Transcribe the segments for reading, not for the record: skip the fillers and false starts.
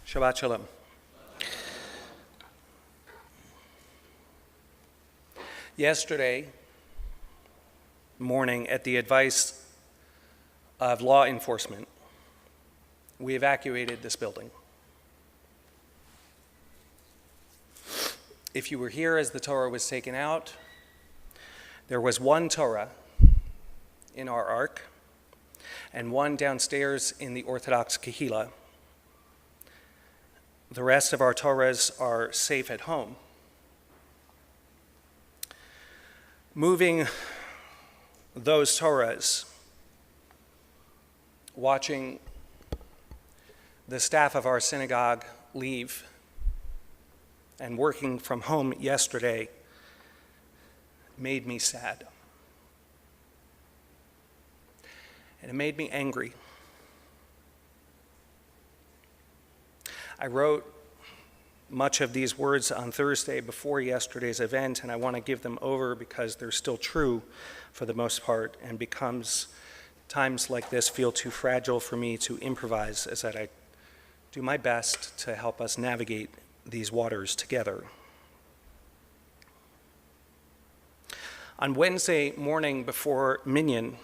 Shabbat Shalom. Yesterday morning, at the advice of law enforcement, we evacuated this building. If you were here as the Torah was taken out, there was one Torah in our ark and one downstairs in the Orthodox Kehillah. The rest of our Torahs are safe at home. Moving those Torahs, watching the staff of our synagogue leave, and working from home yesterday made me sad. And it made me angry. I wrote much of these words on Thursday before yesterday's event, and I want to give them over because they're still true for the most part, and becomes times like this feel too fragile for me to improvise, as that I do my best to help us navigate these waters together. On Wednesday morning before Minyan,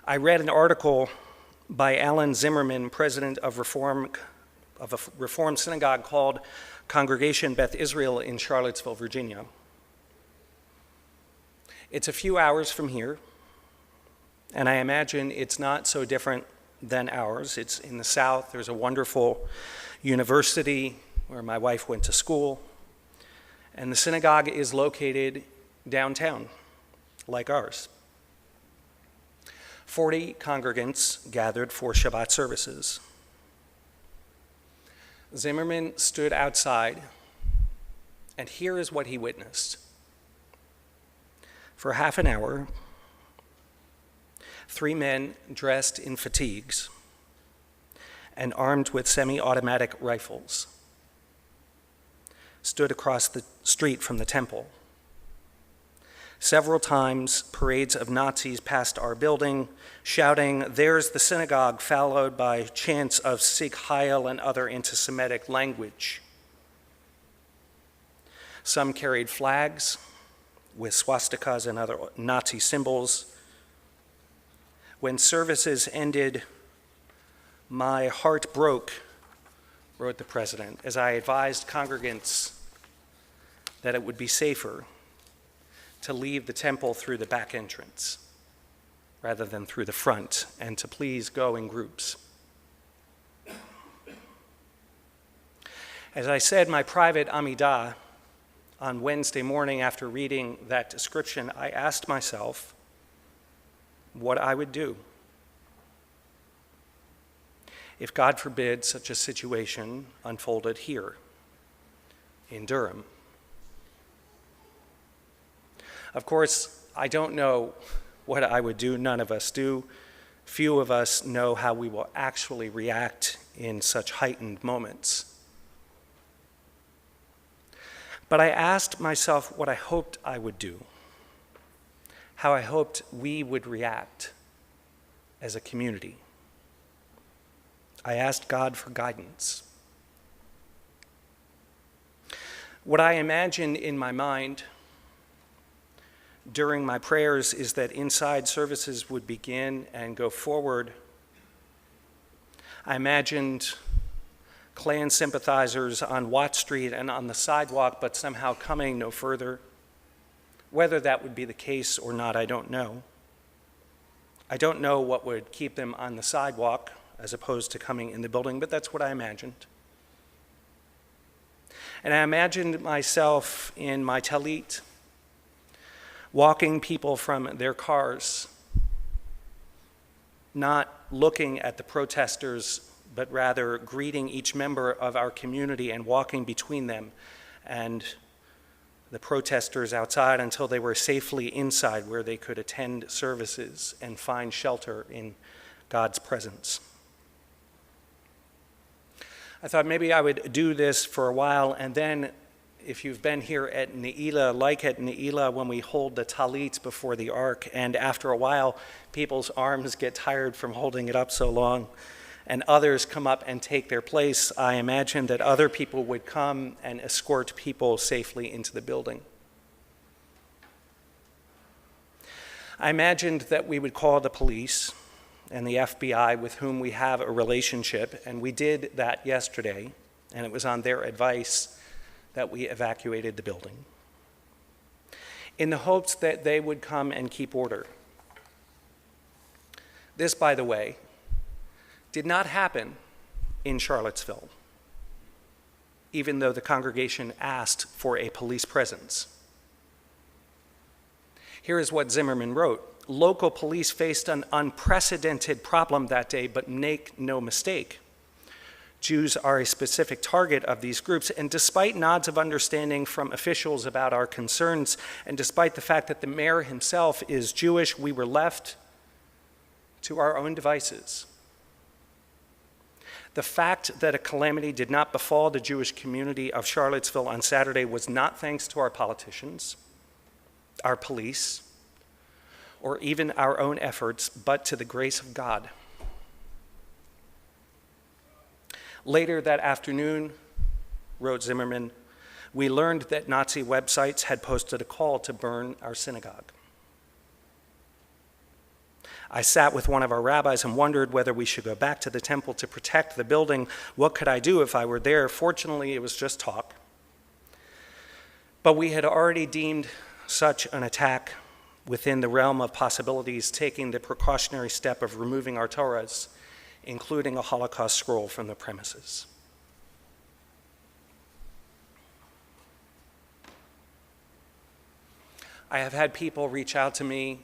I read an article by Alan Zimmerman, president of a Reformed synagogue called Congregation Beth Israel in Charlottesville, Virginia. It's a few hours from here, and I imagine it's not so different than ours. It's in the south. There's a wonderful university where my wife went to school, and the synagogue is located downtown, like ours. 40 congregants gathered for Shabbat services. Zimmerman stood outside, and here is what he witnessed. For half an hour, 3 men dressed in fatigues and armed with semi-automatic rifles stood across the street from the temple. Several times, parades of Nazis passed our building, shouting, "There's the synagogue," followed by chants of Sikh Heil and other anti-Semitic language. Some carried flags with swastikas and other Nazi symbols. When services ended, my heart broke, wrote the president, as I advised congregants that it would be safer to leave the temple through the back entrance rather than through the front, and to please go in groups. As I said my private Amidah on Wednesday morning after reading that description, I asked myself what I would do if, God forbid, such a situation unfolded here in Durham. Of course, I don't know what I would do. None of us do. Few of us know how we will actually react in such heightened moments. But I asked myself what I hoped I would do, how I hoped we would react as a community. I asked God for guidance. What I imagined in my mind during my prayers is that inside services would begin and go forward. I imagined Klan sympathizers on Watt Street and on the sidewalk, but somehow coming no further. Whether that would be the case or not, I don't know. I don't know what would keep them on the sidewalk as opposed to coming in the building, but that's what I imagined. And I imagined myself in my talit, walking people from their cars, not looking at the protesters, but rather greeting each member of our community and walking between them and the protesters outside until they were safely inside where they could attend services and find shelter in God's presence. I thought maybe I would do this for a while, and then if you've been here at Ne'ilah, like at Ne'ilah when we hold the talit before the ark, and after a while people's arms get tired from holding it up so long, and others come up and take their place, I imagined that other people would come and escort people safely into the building. I imagined that we would call the police and the FBI with whom we have a relationship, and we did that yesterday, and it was on their advice that we evacuated the building, in the hopes that they would come and keep order. This, by the way, did not happen in Charlottesville, even though the congregation asked for a police presence. Here is what Zimmerman wrote. Local police faced an unprecedented problem that day, but make no mistake. Jews are a specific target of these groups, and despite nods of understanding from officials about our concerns, and despite the fact that the mayor himself is Jewish, we were left to our own devices. The fact that a calamity did not befall the Jewish community of Charlottesville on Saturday was not thanks to our politicians, our police, or even our own efforts, but to the grace of God. Later that afternoon, wrote Zimmerman, we learned that Nazi websites had posted a call to burn our synagogue. I sat with one of our rabbis and wondered whether we should go back to the temple to protect the building. What could I do if I were there? Fortunately, it was just talk. But we had already deemed such an attack within the realm of possibilities, taking the precautionary step of removing our Torahs, including a Holocaust scroll, from the premises. I have had people reach out to me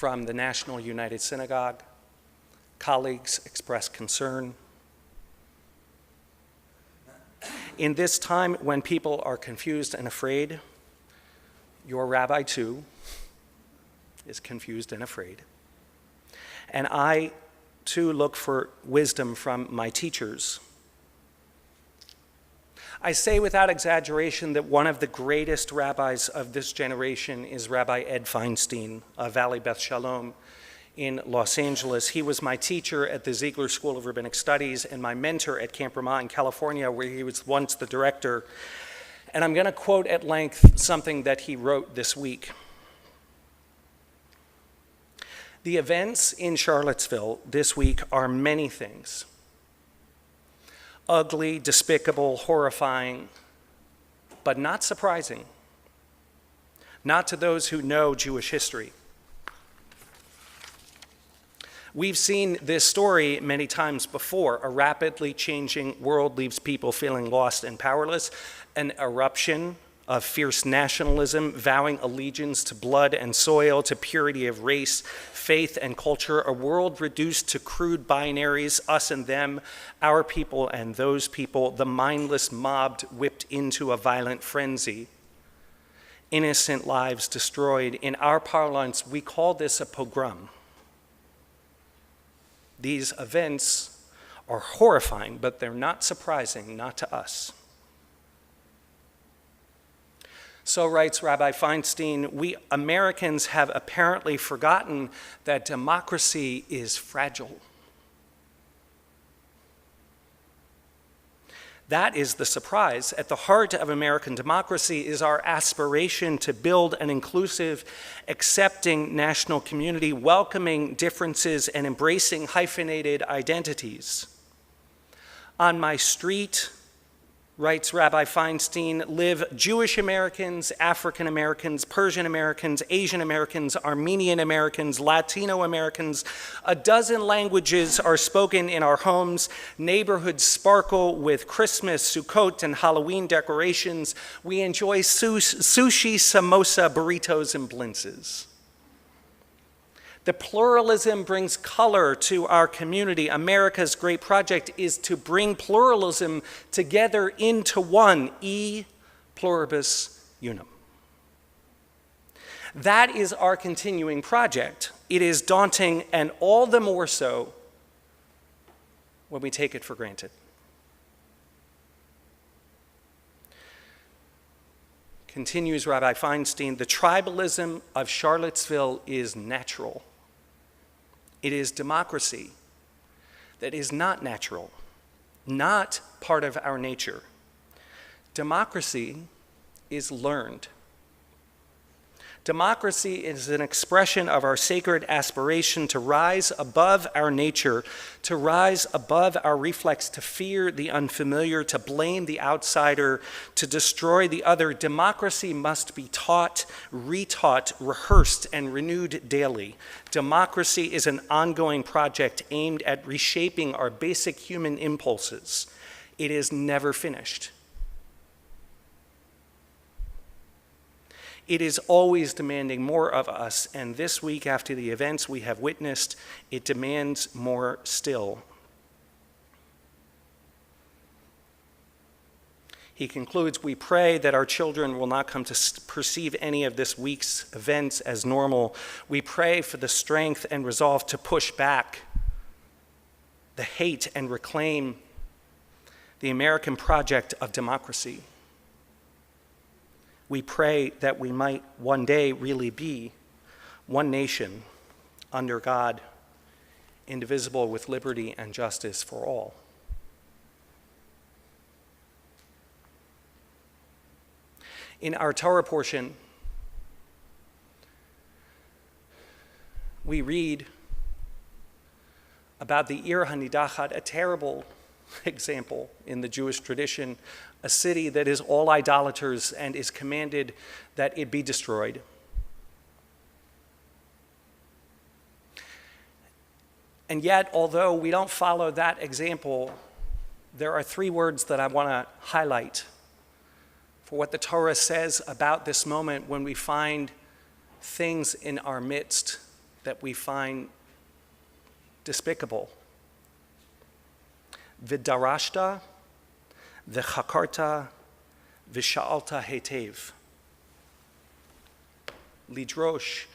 from the National United Synagogue. Colleagues express concern. In this time when people are confused and afraid, your rabbi too is confused and afraid. And I too look for wisdom from my teachers. I say without exaggeration that one of the greatest rabbis of this generation is Rabbi Ed Feinstein of Valley Beth Shalom in Los Angeles. He was my teacher at the Ziegler School of Rabbinic Studies and my mentor at Camp Ramah in California, where he was once the director. And I'm going to quote at length something that he wrote this week. The events in Charlottesville this week are many things. Ugly, despicable, horrifying, but not surprising. Not to those who know Jewish history. We've seen this story many times before. A rapidly changing world leaves people feeling lost and powerless. An eruption of fierce nationalism, vowing allegiance to blood and soil, to purity of race, faith and culture. A world reduced to crude binaries, us and them, our people and those people. The mindless mob whipped into a violent frenzy. Innocent lives destroyed. In our parlance, we call this a pogrom. These events are horrifying, but they're not surprising, not to us. So writes Rabbi Feinstein, we Americans have apparently forgotten that democracy is fragile. That is the surprise. At the heart of American democracy is our aspiration to build an inclusive, accepting national community, welcoming differences and embracing hyphenated identities. On my street, writes Rabbi Feinstein, live Jewish Americans, African Americans, Persian Americans, Asian Americans, Armenian Americans, Latino Americans. A dozen languages are spoken in our homes. Neighborhoods sparkle with Christmas, Sukkot, and Halloween decorations. We enjoy sushi, samosa, burritos, and blintzes. The pluralism brings color to our community. America's great project is to bring pluralism together into one, e pluribus unum. That is our continuing project. It is daunting, and all the more so when we take it for granted. Continues Rabbi Feinstein, the tribalism of Charlottesville is natural. It is democracy that is not natural, not part of our nature. Democracy is learned. Democracy is an expression of our sacred aspiration to rise above our nature, to rise above our reflex to fear the unfamiliar, to blame the outsider, to destroy the other. Democracy must be taught, retaught, rehearsed, and renewed daily. Democracy is an ongoing project aimed at reshaping our basic human impulses. It is never finished. It is always demanding more of us, and this week, after the events we have witnessed, it demands more still. He concludes, we pray that our children will not come to perceive any of this week's events as normal. We pray for the strength and resolve to push back the hate and reclaim the American project of democracy. We pray that we might one day really be one nation under God, indivisible with liberty and justice for all. In our Torah portion, we read about the Ir HaNidachat, a terrible example in the Jewish tradition, a city that is all idolaters and is commanded that it be destroyed. And yet, although we don't follow that example, there are three words that I want to highlight for what the Torah says about this moment when we find things in our midst that we find despicable. V'darashta, v'chakarta, v'sha'alta hetev. Lidrosh.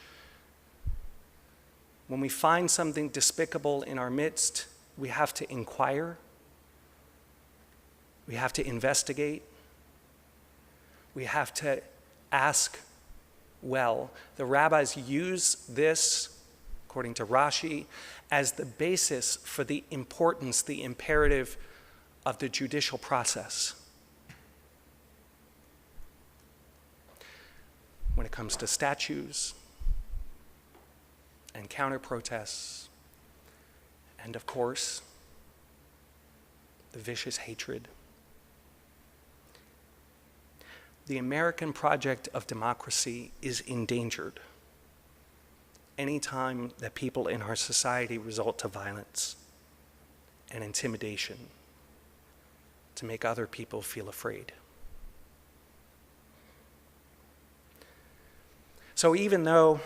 When we find something despicable in our midst, we have to inquire. We have to investigate. We have to ask well. The rabbis use this, according to Rashi, as the basis for the importance, the imperative of the judicial process. When it comes to statues and counter-protests, and of course, the vicious hatred. The American project of democracy is endangered anytime that people in our society resort to violence and intimidation to make other people feel afraid. So even though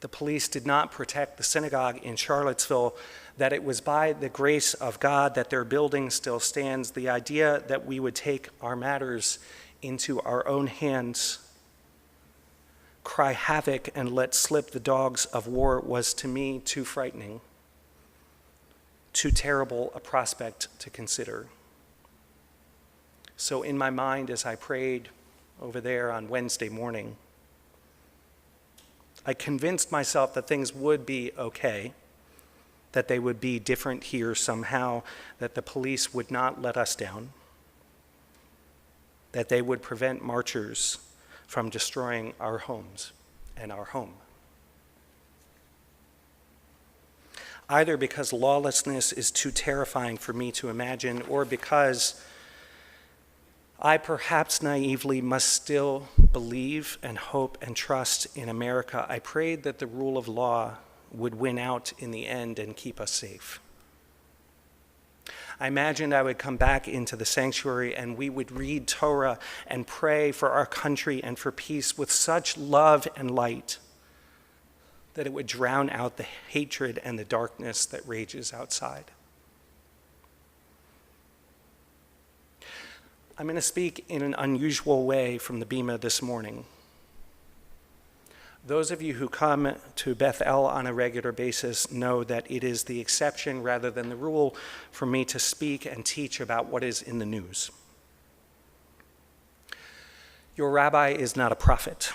the police did not protect the synagogue in Charlottesville, that it was by the grace of God that their building still stands, the idea that we would take our matters into our own hands, cry havoc, and let slip the dogs of war was to me too frightening, too terrible a prospect to consider. So in my mind, as I prayed over there on Wednesday morning, I convinced myself that things would be okay, that they would be different here somehow, that the police would not let us down, that they would prevent marchers from destroying our homes and our home. Either because lawlessness is too terrifying for me to imagine, or because I perhaps naively must still believe and hope and trust in America, I prayed that the rule of law would win out in the end and keep us safe. I imagined I would come back into the sanctuary and we would read Torah and pray for our country and for peace with such love and light that it would drown out the hatred and the darkness that rages outside. I'm going to speak in an unusual way from the Bima this morning. Those of you who come to Beth El on a regular basis know that it is the exception rather than the rule for me to speak and teach about what is in the news. Your rabbi is not a prophet.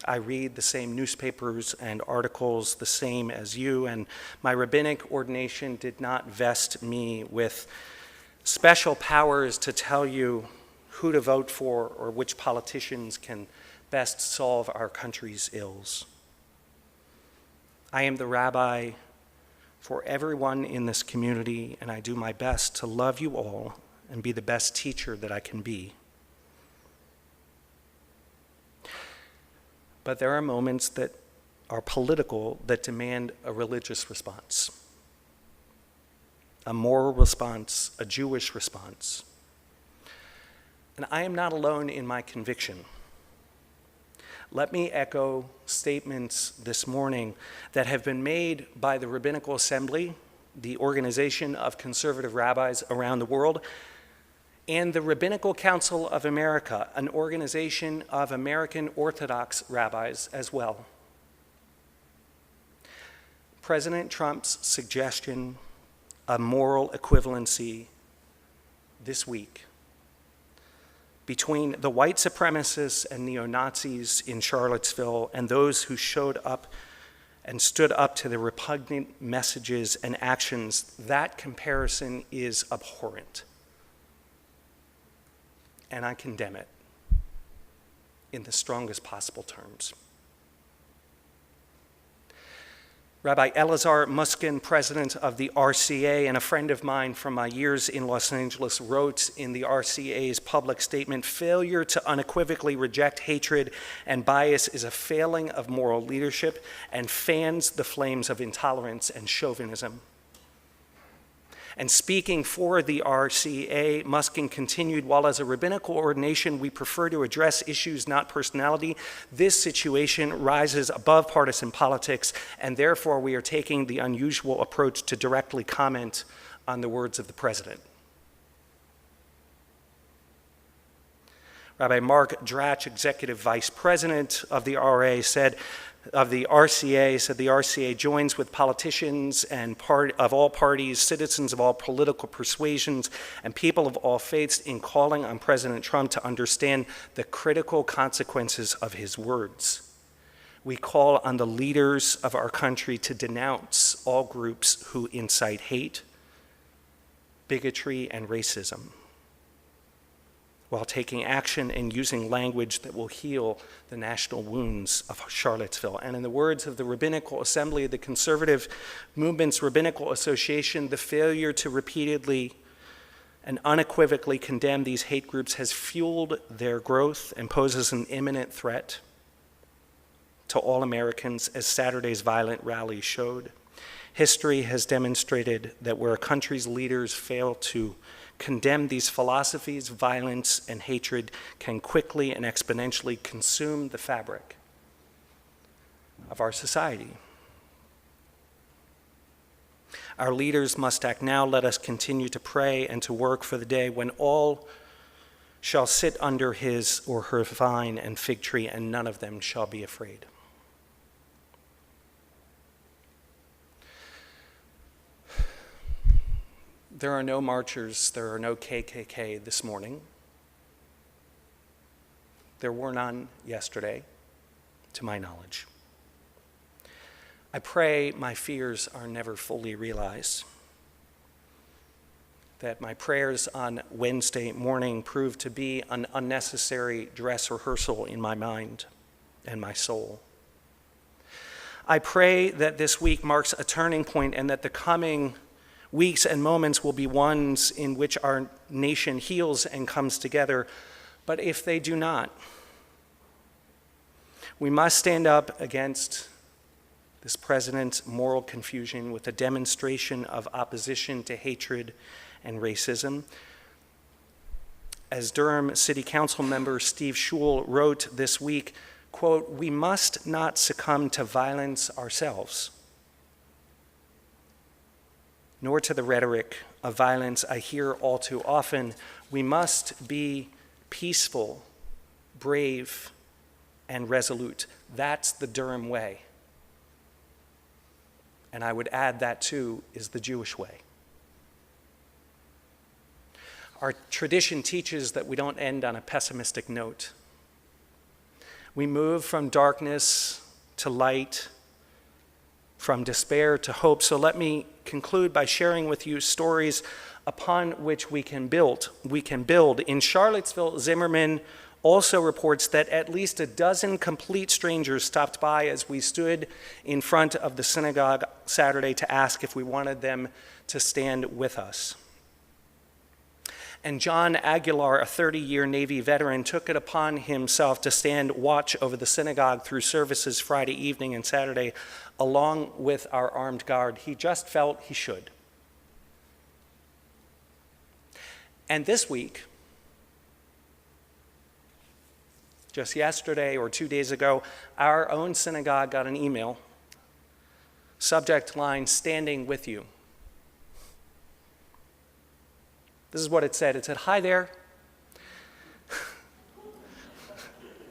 I read the same newspapers and articles the same as you, and my rabbinic ordination did not vest me with special powers to tell you who to vote for or which politicians can best solve our country's ills. I am the rabbi for everyone in this community, and I do my best to love you all and be the best teacher that I can be. But there are moments that are political that demand a religious response, a moral response, a Jewish response. And I am not alone in my conviction. Let me echo statements this morning that have been made by the Rabbinical Assembly, the organization of conservative rabbis around the world, and the Rabbinical Council of America, an organization of American Orthodox rabbis as well. President Trump's suggestion of moral equivalency this week between the white supremacists and neo-Nazis in Charlottesville and those who showed up and stood up to the repugnant messages and actions, that comparison is abhorrent. And I condemn it in the strongest possible terms. Rabbi Elazar Muskin, president of the RCA and a friend of mine from my years in Los Angeles, wrote in the RCA's public statement, "Failure to unequivocally reject hatred and bias is a failing of moral leadership and fans the flames of intolerance and chauvinism." And speaking for the RCA, Muskin continued, "While as a rabbinical ordination we prefer to address issues, not personality, this situation rises above partisan politics, and therefore we are taking the unusual approach to directly comment on the words of the president." Rabbi Mark Dratch, executive vice president of the RCA, said the RCA joins with politicians and of all parties, citizens of all political persuasions, and people of all faiths in calling on President Trump to understand the critical consequences of his words. We call on the leaders of our country to denounce all groups who incite hate, bigotry, and racism, while taking action and using language that will heal the national wounds of Charlottesville. And in the words of the Rabbinical Assembly, the Conservative Movement's Rabbinical Association, the failure to repeatedly and unequivocally condemn these hate groups has fueled their growth and poses an imminent threat to all Americans, as Saturday's violent rally showed. History has demonstrated that where a country's leaders fail to condemn these philosophies, violence and hatred can quickly and exponentially consume the fabric of our society. Our leaders must act now. Let us continue to pray and to work for the day when all shall sit under his or her vine and fig tree, and none of them shall be afraid. There are no marchers, there are no KKK this morning. There were none yesterday, to my knowledge. I pray my fears are never fully realized, that my prayers on Wednesday morning proved to be an unnecessary dress rehearsal in my mind and my soul. I pray that this week marks a turning point and that the coming weeks and moments will be ones in which our nation heals and comes together. But if they do not, we must stand up against this president's moral confusion with a demonstration of opposition to hatred and racism. As Durham City Council member Steve Schul wrote this week, quote, "We must not succumb to violence ourselves, nor to the rhetoric of violence I hear all too often. We must be peaceful, brave, and resolute." That's the Durham way. And I would add that too is the Jewish way. Our tradition teaches that we don't end on a pessimistic note. We move from darkness to light, from despair to hope. So let me conclude by sharing with you stories upon which we can build. In Charlottesville, Zimmerman also reports that at least a dozen complete strangers stopped by as we stood in front of the synagogue Saturday to ask if we wanted them to stand with us. And John Aguilar, a 30-year Navy veteran, took it upon himself to stand watch over the synagogue through services Friday evening and Saturday, along with our armed guard. He just felt he should. And this week, just yesterday or 2 days ago, our own synagogue got an email, subject line, "Standing with you." This is what it said. It said, "Hi there."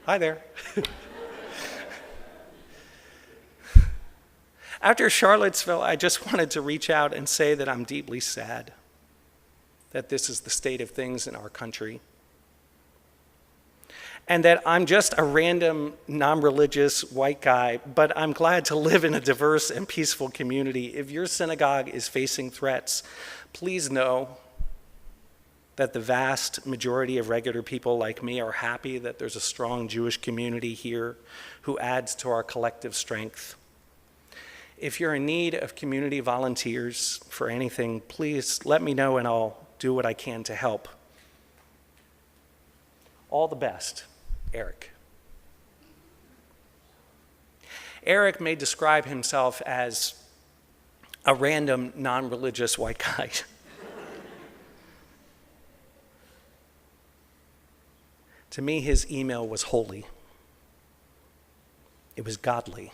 Hi there. After Charlottesville, I just wanted to reach out and say that I'm deeply sad that this is the state of things in our country, and that I'm just a random, non-religious white guy, but I'm glad to live in a diverse and peaceful community. If your synagogue is facing threats, please know that the vast majority of regular people like me are happy that there's a strong Jewish community here who adds to our collective strength. If you're in need of community volunteers for anything, please let me know and I'll do what I can to help. All the best, Eric. Eric may describe himself as a random, non-religious white guy. To me, his email was holy. It was godly.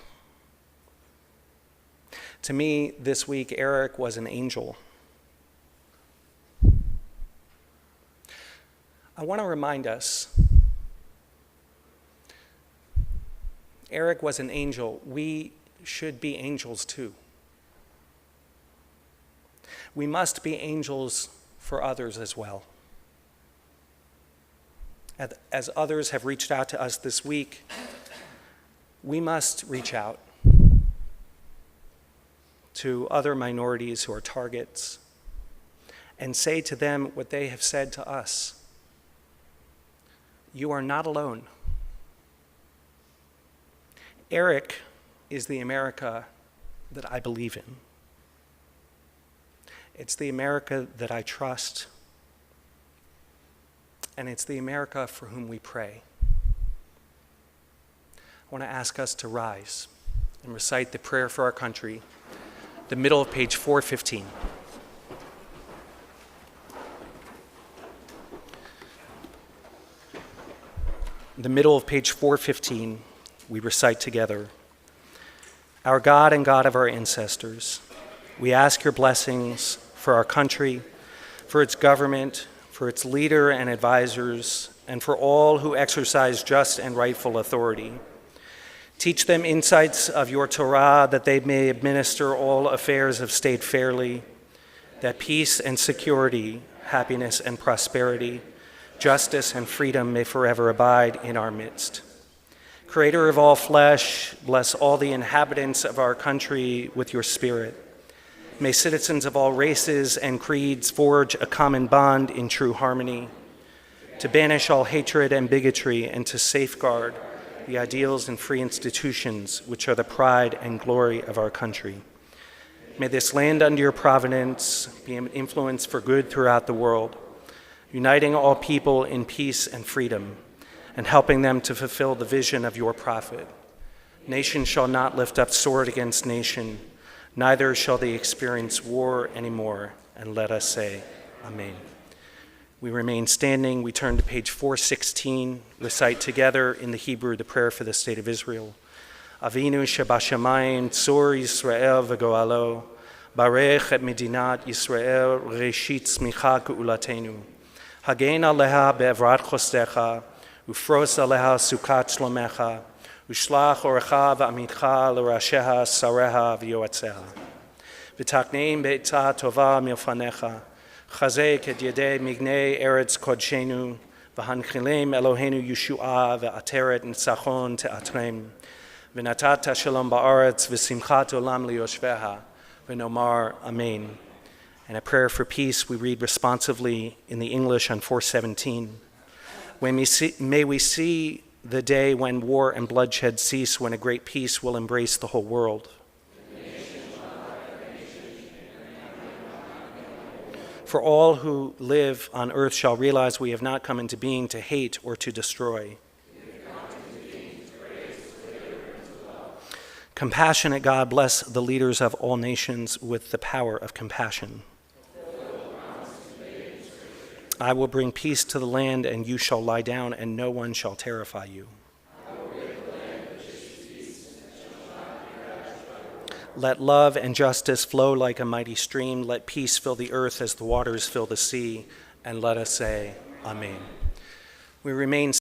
To me, this week, Eric was an angel. I want to remind us, Eric was an angel. We should be angels too. We must be angels for others as well. As others have reached out to us this week, we must reach out to other minorities who are targets and say to them what they have said to us. You are not alone. Eric is the America that I believe in. It's the America that I trust. And it's the America for whom we pray. I want to ask us to rise and recite the prayer for our country, the middle of page 415. The middle of page 415, we recite together, "Our God and God of our ancestors, we ask your blessings for our country, for its government, for its leader and advisors, and for all who exercise just and rightful authority. Teach them insights of your Torah that they may administer all affairs of state fairly, that peace and security, happiness and prosperity, justice and freedom may forever abide in our midst. Creator of all flesh, bless all the inhabitants of our country with your spirit. May citizens of all races and creeds forge a common bond in true harmony, to banish all hatred and bigotry and to safeguard the ideals and free institutions which are the pride and glory of our country. May this land under your providence be an influence for good throughout the world, uniting all people in peace and freedom, and helping them to fulfill the vision of your prophet. Nation shall not lift up sword against nation, neither shall they experience war anymore. And let us say, Amen." We remain standing. We turn to page 416, recite together in the Hebrew the prayer for the state of Israel. Avinu shebashamayim tzur Yisrael v'goalo, barech et medinat Yisrael reshit tzmicha ge'ulatenu. Hagen aleha be'evrat chostecha, ufros aleha sukat shlomecha, Ushlach orecha v'amitcha l'rasheha sareha v'yoatzeha. V'takneim be'etzah tova milfanecha. Chazek et yedei mignei eretz kodshenu. V'hanchilem Eloheinu Yeshua ve'ateret nitzachon te'atrem. V'natata shalom ba'aretz v'simchat olam liyoshveha. V'nomar amen. And a prayer for peace we read responsively in the English on 417. May we see the day when war and bloodshed cease, when a great peace will embrace the whole world. For all who live on earth shall realize we have not come into being to hate or to destroy. Compassionate God, bless the leaders of all nations with the power of compassion. I will bring peace to the land, and you shall lie down, and no one shall terrify you. Let love and justice flow like a mighty stream. Let peace fill the earth as the waters fill the sea. And let us say, Amen. We remain